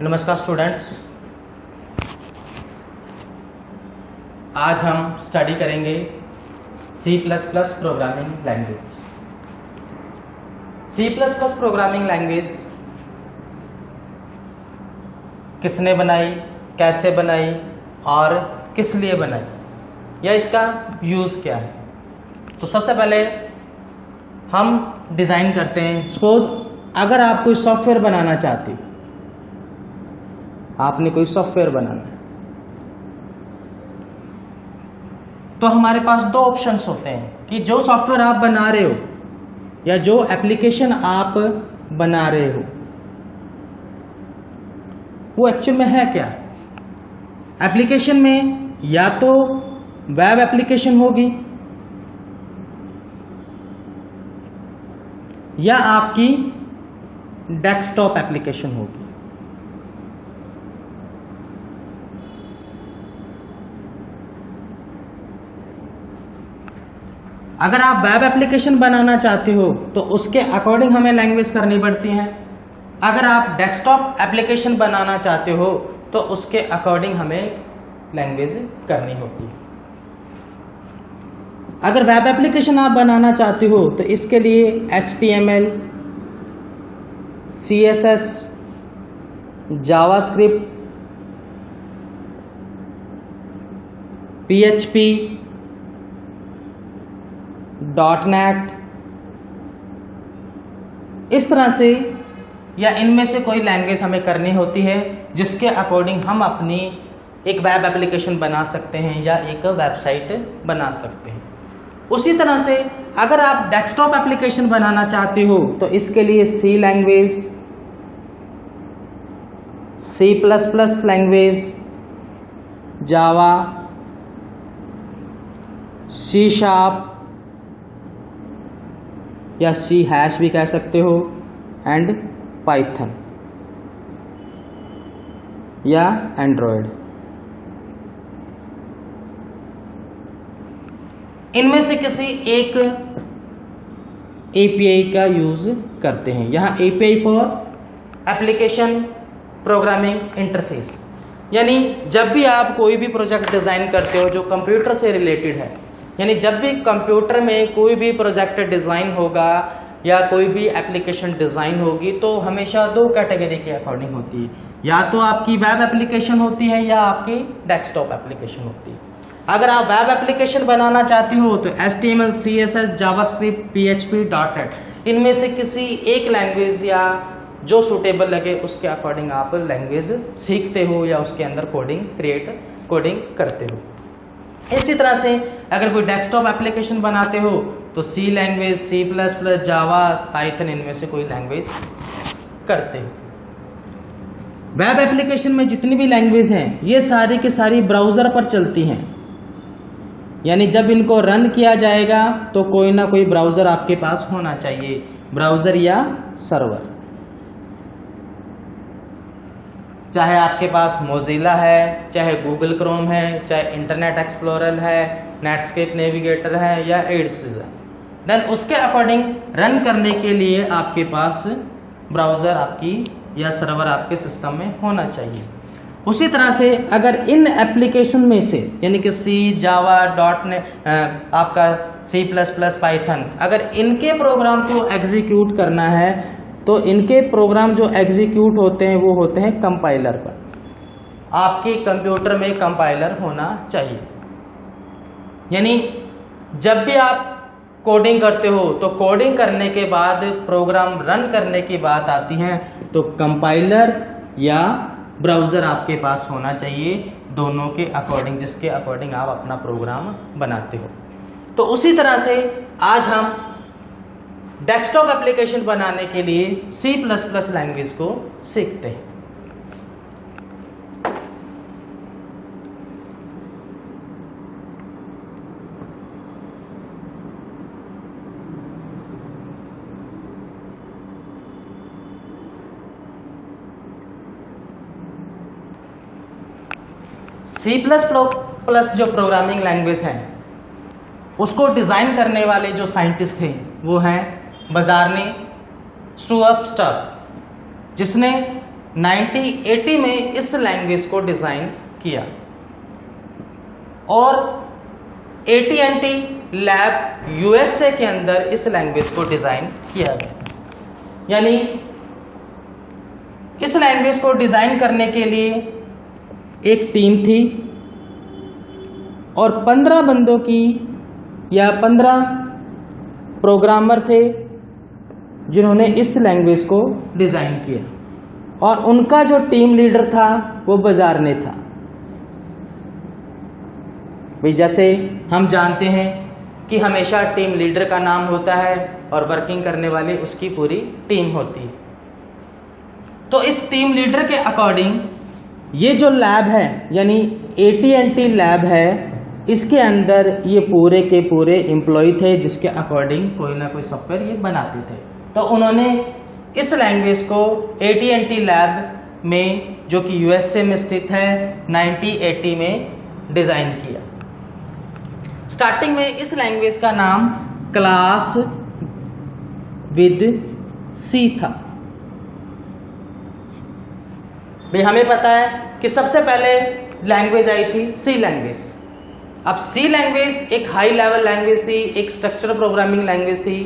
नमस्कार स्टूडेंट्स, आज हम स्टडी करेंगे C++ programming language. C++ programming language किसने बनाई, कैसे बनाई और किस लिए बनाई, या इसका यूज़ क्या है। तो सबसे पहले हम डिज़ाइन करते हैं। सपोज अगर आप कोई सॉफ्टवेयर बनाना चाहते हो, आपने कोई सॉफ्टवेयर बनाना है, तो हमारे पास दो ऑप्शंस होते हैं कि जो सॉफ्टवेयर आप बना रहे हो या जो एप्लीकेशन आप बना रहे हो वो एक्चुअल में है क्या। एप्लीकेशन में या तो वेब एप्लीकेशन होगी या आपकी डेस्कटॉप एप्लीकेशन होगी। अगर आप वेब एप्लीकेशन बनाना चाहते हो तो उसके अकॉर्डिंग हमें लैंग्वेज करनी पड़ती है। अगर आप डेस्कटॉप एप्लीकेशन बनाना चाहते हो तो उसके अकॉर्डिंग हमें लैंग्वेज करनी होती है। अगर वेब एप्लीकेशन आप बनाना चाहते हो तो इसके लिए HTML, CSS, JavaScript, PHP, .NET, इस तरह से या इनमें से कोई लैंग्वेज हमें करनी होती है जिसके अकॉर्डिंग हम अपनी एक वेब एप्लीकेशन बना सकते हैं या एक वेबसाइट बना सकते हैं। उसी तरह से अगर आप डेस्कटॉप एप्लीकेशन बनाना चाहते हो तो इसके लिए C लैंग्वेज, C++ लैंग्वेज, जावा, C# या C# भी कह सकते हो, एंड पाइथन या एंड्रॉयड। इनमें से किसी एक API का यूज करते हैं। यहाँ API for application programming interface, यानी जब भी आप कोई भी प्रोजेक्ट डिज़ाइन करते हो जो कंप्यूटर से रिलेटेड है, यानी जब भी कंप्यूटर में कोई भी प्रोजेक्ट डिज़ाइन होगा या कोई भी एप्लीकेशन डिज़ाइन होगी तो हमेशा दो कैटेगरी के अकॉर्डिंग होती है, या तो आपकी वेब एप्लीकेशन होती है या आपकी डेस्कटॉप एप्लीकेशन होती है। अगर आप वेब एप्लीकेशन बनाना चाहते हो तो HTML, CSS, JavaScript, PHP, .NET, इनमें से किसी एक लैंग्वेज या जो सूटेबल लगे उसके अकॉर्डिंग आप लैंग्वेज सीखते हो या उसके अंदर कोडिंग करते हो। इसी तरह से अगर कोई डेस्कटॉप एप्लीकेशन बनाते हो तो C लैंग्वेज, C++, जावा, पाइथन, इनमें से कोई लैंग्वेज करते हो। वेब एप्लीकेशन में जितनी भी लैंग्वेज हैं ये सारी की सारी ब्राउज़र पर चलती हैं, यानी जब इनको रन किया जाएगा तो कोई ना कोई ब्राउज़र आपके पास होना चाहिए, ब्राउज़र या सर्वर। चाहे आपके पास मोजिला है, चाहे गूगल क्रोम है, चाहे इंटरनेट एक्सप्लोरर है, नेटस्केप नेविगेटर है या एड्स है, देन उसके अकॉर्डिंग रन करने के लिए आपके पास ब्राउज़र आपकी या सर्वर आपके सिस्टम में होना चाहिए। उसी तरह से अगर इन एप्लीकेशन में से यानी कि C, जावा, .NET, आपका C++, पाइथन, अगर इनके प्रोग्राम को एग्जीक्यूट करना है तो इनके प्रोग्राम जो एग्जीक्यूट होते हैं वो होते हैं कंपाइलर पर। आपके कंप्यूटर में कंपाइलर होना चाहिए, यानी जब भी आप कोडिंग करते हो तो कोडिंग करने के बाद प्रोग्राम रन करने की बात आती है तो कंपाइलर या ब्राउज़र आपके पास होना चाहिए, दोनों के अकॉर्डिंग, जिसके अकॉर्डिंग आप अपना प्रोग्राम बनाते हो। तो उसी तरह से आज हम डेस्कटॉप एप्लीकेशन बनाने के लिए C++ लैंग्वेज को सीखते हैं। C++ जो प्रोग्रामिंग लैंग्वेज है उसको डिज़ाइन करने वाले जो साइंटिस्ट थे वो हैं बजार्नी स्टुअर्ट स्टर्क, जिसने 1980 में इस लैंग्वेज को डिज़ाइन किया और AT&T लैब USA के अंदर इस लैंग्वेज को डिज़ाइन किया गया। यानी इस लैंग्वेज को डिज़ाइन करने के लिए एक टीम थी और 15 बंदों की या 15 प्रोग्रामर थे जिन्होंने इस लैंग्वेज को डिज़ाइन किया और उनका जो टीम लीडर था वो बाजारने था। भाई जैसे हम जानते हैं कि हमेशा टीम लीडर का नाम होता है और वर्किंग करने वाले उसकी पूरी टीम होती है। तो इस टीम लीडर के अकॉर्डिंग ये जो लैब है यानी AT&T लैब है, इसके अंदर ये पूरे के पूरे एम्प्लॉय थे जिसके अकॉर्डिंग कोई ना कोई सॉफ्टवेयर ये बनाते थे। तो उन्होंने इस लैंग्वेज को AT&T लैब में जो कि USA में स्थित है 1980 में डिज़ाइन किया। स्टार्टिंग में इस लैंग्वेज का नाम क्लास विद C था। भाई हमें पता है कि सबसे पहले लैंग्वेज आई थी C लैंग्वेज। अब C लैंग्वेज एक हाई लेवल लैंग्वेज थी, एक स्ट्रक्चर प्रोग्रामिंग लैंग्वेज थी।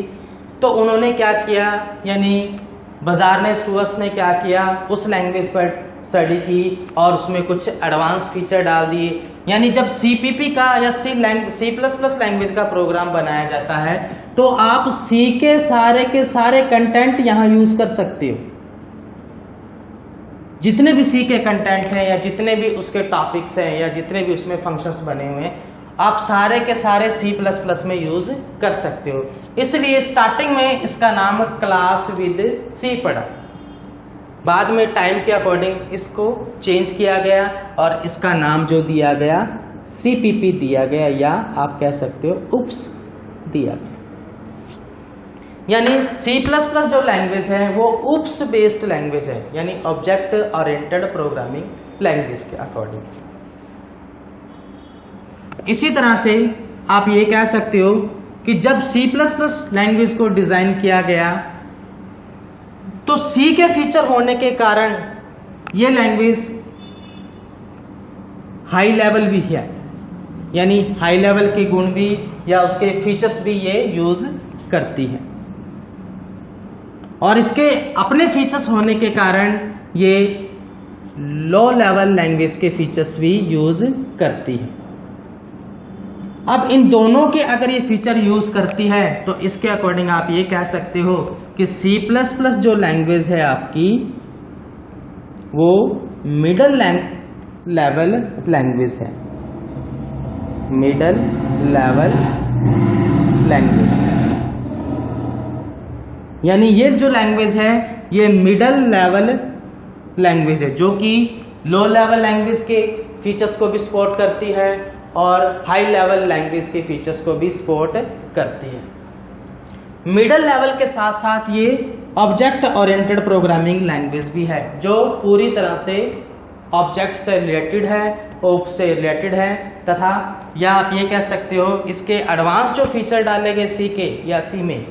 तो उन्होंने क्या किया, यानी बाजारने स्टूअर्ट्स ने क्या किया, उस लैंग्वेज पर स्टडी की और उसमें कुछ एडवांस फीचर डाल दिए। यानी जब CPP का या C++ लैंग्वेज का प्रोग्राम बनाया जाता है तो आप C के सारे कंटेंट यहाँ यूज कर सकते हो। जितने भी C के कंटेंट हैं या जितने भी उसके टॉपिक्स हैं या जितने भी उसमें फंक्शंस बने हुए हैं आप सारे के सारे C++ में यूज कर सकते हो। इसलिए स्टार्टिंग में इसका नाम क्लास विद C पड़ा। बाद में टाइम के अकॉर्डिंग इसको चेंज किया गया और इसका नाम जो दिया गया CPP दिया गया या आप कह सकते हो UPS दिया गया। यानी C++ जो लैंग्वेज है वो UPS बेस्ड लैंग्वेज है, यानी ऑब्जेक्ट ओरिएंटेड प्रोग्रामिंग लैंग्वेज के अकॉर्डिंग। इसी तरह से आप ये कह सकते हो कि जब C++ लैंग्वेज को डिज़ाइन किया गया तो C के फीचर होने के कारण ये लैंग्वेज हाई लेवल भी है, यानी हाई लेवल के गुण भी या उसके फीचर्स भी ये यूज करती है और इसके अपने फीचर्स होने के कारण ये लो लेवल लैंग्वेज के फीचर्स भी यूज करती है। अब इन दोनों के अगर ये फीचर यूज करती है तो इसके अकॉर्डिंग आप ये कह सकते हो कि C++ जो लैंग्वेज है आपकी वो मिडल लेवल लैंग्वेज है, मिडल लेवल लैंग्वेज। यानी ये जो लैंग्वेज है ये मिडल लेवल लैंग्वेज है जो कि लो लेवल लैंग्वेज के फीचर्स को भी सपोर्ट करती है और हाई लेवल लैंग्वेज के फीचर्स को भी सपोर्ट करती है। मिडल लेवल के साथ साथ ये ऑब्जेक्ट ओरिएंटेड प्रोग्रामिंग लैंग्वेज भी है जो पूरी तरह से ऑब्जेक्ट से रिलेटेड है, OOP से रिलेटेड है तथा या आप ये कह सकते हो इसके एडवांस जो फीचर डाले गए C के या C में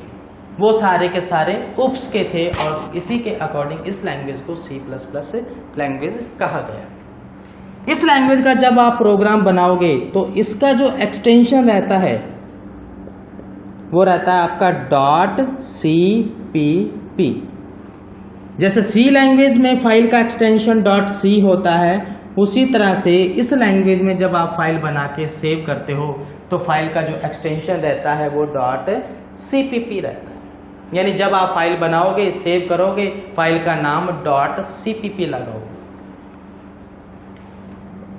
वो सारे के सारे UPS के थे और इसी के अकॉर्डिंग इस लैंग्वेज को C++ लैंग्वेज कहा गया। इस लैंग्वेज का जब आप प्रोग्राम बनाओगे तो इसका जो एक्सटेंशन रहता है वो रहता है आपका .cpp। जैसे C लैंग्वेज में फाइल का एक्सटेंशन .c होता है, उसी तरह से इस लैंग्वेज में जब आप फाइल बना के सेव करते हो तो फाइल का जो एक्सटेंशन रहता है वो .cpp रहता है। यानी जब आप फाइल बनाओगे, सेव करोगे, फाइल का नाम .cpp लगाओगे।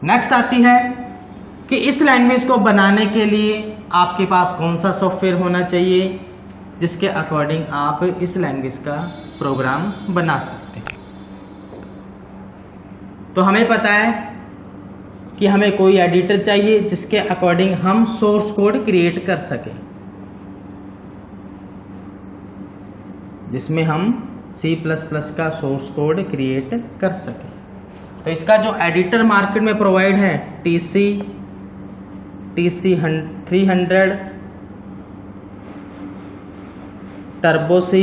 नेक्स्ट आती है कि इस लैंग्वेज को बनाने के लिए आपके पास कौन सा सॉफ्टवेयर होना चाहिए जिसके अकॉर्डिंग आप इस लैंग्वेज का प्रोग्राम बना सकते हैं। तो हमें पता है कि हमें कोई एडिटर चाहिए जिसके अकॉर्डिंग हम सोर्स कोड क्रिएट कर सकें, जिसमें हम C++ का सोर्स कोड क्रिएट कर सकें। तो इसका जो एडिटर मार्केट में प्रोवाइड है TC 300, टर्बो C,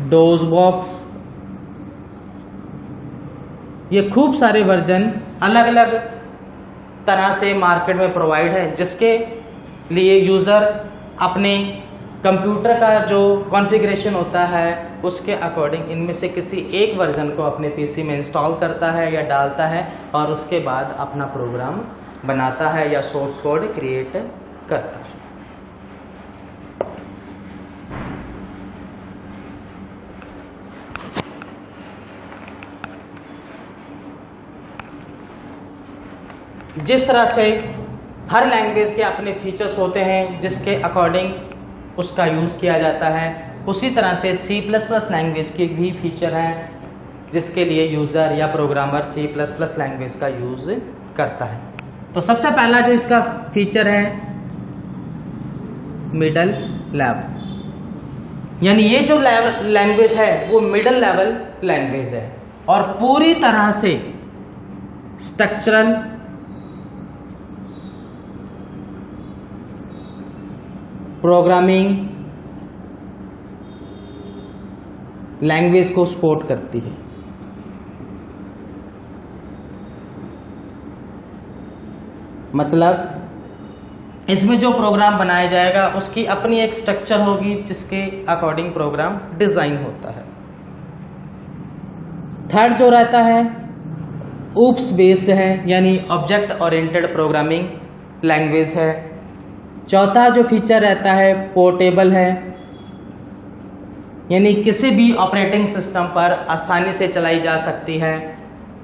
डोसबॉक्स, ये खूब सारे वर्जन अलग अलग तरह से मार्केट में प्रोवाइड है, जिसके लिए यूज़र अपने कंप्यूटर का जो कॉन्फ़िगरेशन होता है उसके अकॉर्डिंग इनमें से किसी एक वर्जन को अपने पीसी में इंस्टॉल करता है या डालता है और उसके बाद अपना प्रोग्राम बनाता है या सोर्स कोड क्रिएट करता है। जिस तरह से हर लैंग्वेज के अपने फीचर्स होते हैं जिसके अकॉर्डिंग उसका यूज़ किया जाता है, उसी तरह से C++ लैंग्वेज के भी फीचर हैं जिसके लिए यूज़र या प्रोग्रामर C++ लैंग्वेज का यूज़ करता है। तो सबसे पहला जो इसका फीचर है मिडल लेवल, यानी ये जो लैंग्वेज है वो मिडल लेवल लैंग्वेज है और पूरी तरह से स्ट्रक्चरल प्रोग्रामिंग लैंग्वेज को सपोर्ट करती है। मतलब इसमें जो प्रोग्राम बनाया जाएगा उसकी अपनी एक स्ट्रक्चर होगी जिसके अकॉर्डिंग प्रोग्राम डिजाइन होता है। थर्ड जो रहता है ऊप्स बेस्ड है, यानी ऑब्जेक्ट ओरिएंटेड प्रोग्रामिंग लैंग्वेज है। चौथा जो फीचर रहता है पोर्टेबल है, यानी किसी भी ऑपरेटिंग सिस्टम पर आसानी से चलाई जा सकती है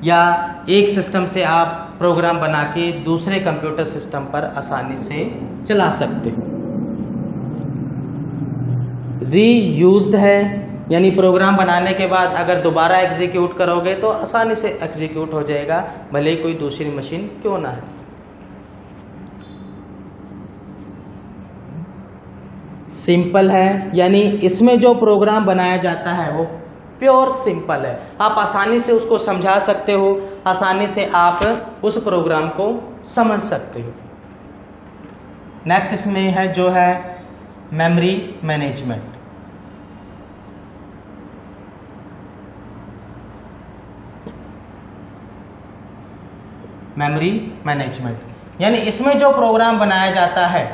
या एक सिस्टम से आप प्रोग्राम बना के दूसरे कंप्यूटर सिस्टम पर आसानी से चला सकते हो। रीयूज्ड है, यानी प्रोग्राम बनाने के बाद अगर दोबारा एग्जीक्यूट करोगे तो आसानी से एग्जीक्यूट हो जाएगा, भले ही कोई दूसरी मशीन क्यों ना है। सिंपल है, यानी इसमें जो प्रोग्राम बनाया जाता है वो प्योर सिंपल है, आप आसानी से उसको समझा सकते हो, आसानी से आप उस प्रोग्राम को समझ सकते हो। नेक्स्ट इसमें है जो है मेमोरी मैनेजमेंट। मेमोरी मैनेजमेंट यानी इसमें जो प्रोग्राम बनाया जाता है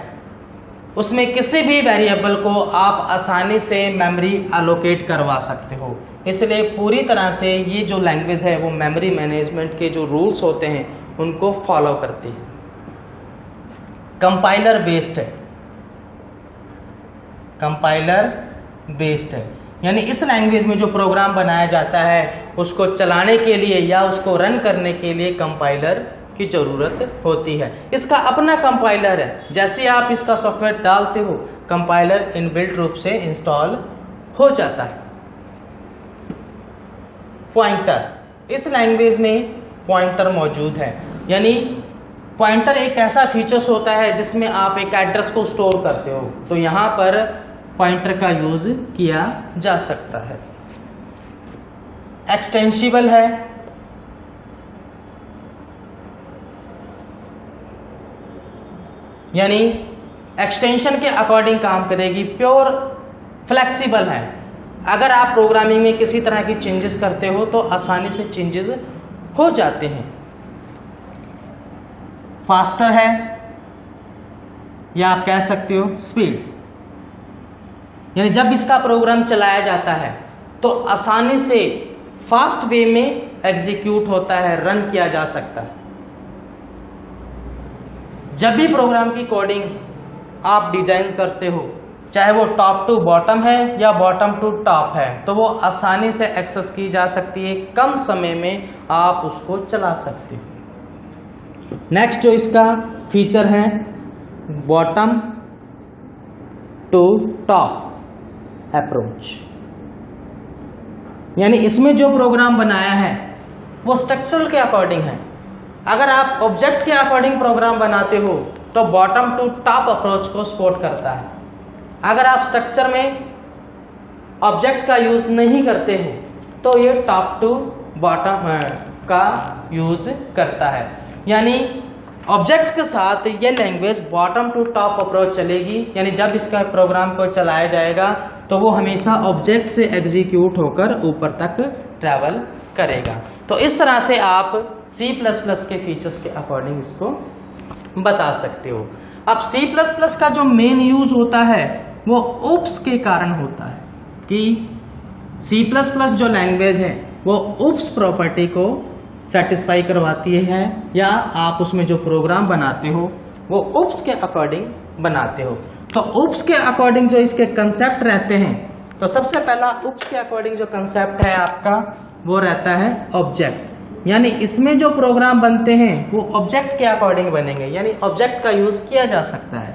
उसमें किसी भी वेरिएबल को आप आसानी से मेमोरी एलोकेट करवा सकते हो, इसलिए पूरी तरह से ये जो लैंग्वेज है वो मेमोरी मैनेजमेंट के जो रूल्स होते हैं उनको फॉलो करती है। कंपाइलर बेस्ड है, कंपाइलर बेस्ड है, यानी इस लैंग्वेज में जो प्रोग्राम बनाया जाता है उसको चलाने के लिए या उसको रन करने के लिए कंपाइलर की ज़रूरत होती है। इसका अपना कंपाइलर है, जैसे आप इसका सॉफ्टवेयर डालते हो कंपाइलर इनबिल्ट रूप से इंस्टॉल हो जाता है। पॉइंटर, इस लैंग्वेज में पॉइंटर मौजूद है, यानी पॉइंटर एक ऐसा फीचर्स होता है जिसमें आप एक एड्रेस को स्टोर करते हो, तो यहाँ पर पॉइंटर का यूज किया जा सकता है। एक्सटेंसिबल है, यानी एक्सटेंशन के अकॉर्डिंग काम करेगी। प्योर फ्लेक्सिबल है, अगर आप प्रोग्रामिंग में किसी तरह की चेंजेस करते हो तो आसानी से चेंजेस हो जाते हैं। फास्टर है या आप कह सकते हो स्पीड, यानी जब इसका प्रोग्राम चलाया जाता है तो आसानी से फास्ट वे में एग्जीक्यूट होता है, रन किया जा सकता है। जब भी प्रोग्राम की कोडिंग आप डिजाइन करते हो, चाहे वो टॉप टू बॉटम है या बॉटम टू टॉप है, तो वो आसानी से एक्सेस की जा सकती है, कम समय में आप उसको चला सकते हो। नेक्स्ट जो इसका फीचर है बॉटम टू टॉप अप्रोच, यानी इसमें जो प्रोग्राम बनाया है वो स्ट्रक्चरल के अकॉर्डिंग है। अगर आप ऑब्जेक्ट के अकॉर्डिंग प्रोग्राम बनाते हो तो बॉटम टू टॉप अप्रोच को सपोर्ट करता है। अगर आप स्ट्रक्चर में ऑब्जेक्ट का यूज नहीं करते हो तो ये टॉप टू बॉटम का यूज करता है, यानी ऑब्जेक्ट के साथ ये language bottom to top approach चलेगी, यानी जब इसका प्रोग्राम को चलाया जाएगा तो वो हमेशा ऑब्जेक्ट से एग्जीक्यूट होकर ऊपर तक ट्रैवल करेगा। तो इस तरह से आप C++ के फीचर्स के अकॉर्डिंग इसको बता सकते हो। अब C++ का जो मेन यूज होता है वो ओप्स के कारण होता है कि C++ जो लैंग्वेज है वो ओप्स प्रॉपर्टी को सेटिस्फाई करवाती है, या आप उसमें जो प्रोग्राम बनाते हो वो ओप्स के अकॉर्डिंग बनाते हो। तो ओप्स के अकॉर्डिंग जो इसके कंसेप्ट रहते हैं, तो सबसे पहला ओप्स के अकॉर्डिंग जो कंसेप्ट है आपका वो रहता है ऑब्जेक्ट, यानी इसमें जो प्रोग्राम बनते हैं वो ऑब्जेक्ट के अकॉर्डिंग बनेंगे, यानी ऑब्जेक्ट का यूज किया जा सकता है।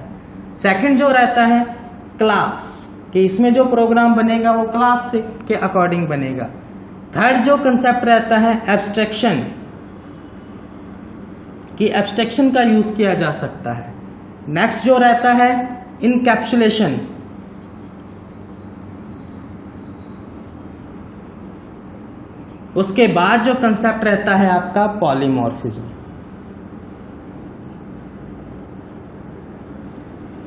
सेकंड जो रहता है क्लास, कि इसमें जो प्रोग्राम बनेगा वो क्लास से के अकॉर्डिंग बनेगा। थर्ड जो कंसेप्ट रहता है एब्स्ट्रैक्शन, कि एब्स्ट्रैक्शन का यूज किया जा सकता है। नेक्स्ट जो रहता है इनकैप्सुलेशन, उसके बाद जो कंसेप्ट रहता है आपका पॉलीमॉर्फिज्म,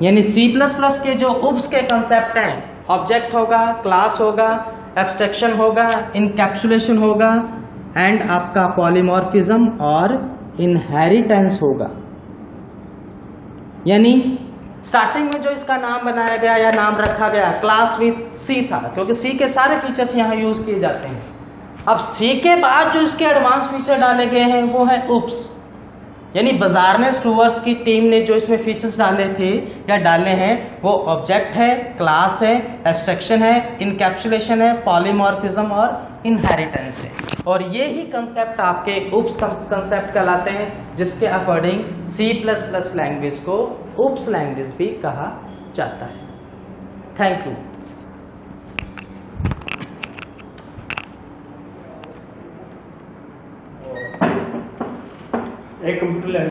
यानी C++ के जो ओप्स के कंसेप्ट हैं, ऑब्जेक्ट होगा, क्लास होगा, एब्स्ट्रैक्शन होगा, इनकैप्सुलेशन होगा एंड आपका पॉलीमॉर्फिज्म और इनहेरिटेंस होगा। यानी स्टार्टिंग में जो इसका नाम बनाया गया या नाम रखा गया क्लास विथ C था, क्योंकि C के सारे फीचर्स यहाँ यूज किए जाते हैं। अब C के बाद जो इसके एडवांस फीचर डाले गए हैं वो है ओप्स, यानी बाजारने स्टूवर्स की टीम ने जो इसमें फीचर्स डाले थे या डाले हैं वो ऑब्जेक्ट है, क्लास है, एब्स्ट्रैक्शन है, इनकैप्सुलेशन है, पॉलीमॉर्फिज्म और इनहेरिटेंस है। और ये ही कंसेप्ट आपके ओप्स कंसेप्ट कहलाते हैं, जिसके अकॉर्डिंग C++ लैंग्वेज को ओप्स लैंग्वेज भी कहा जाता है। Thank you. एक कंप्यूटर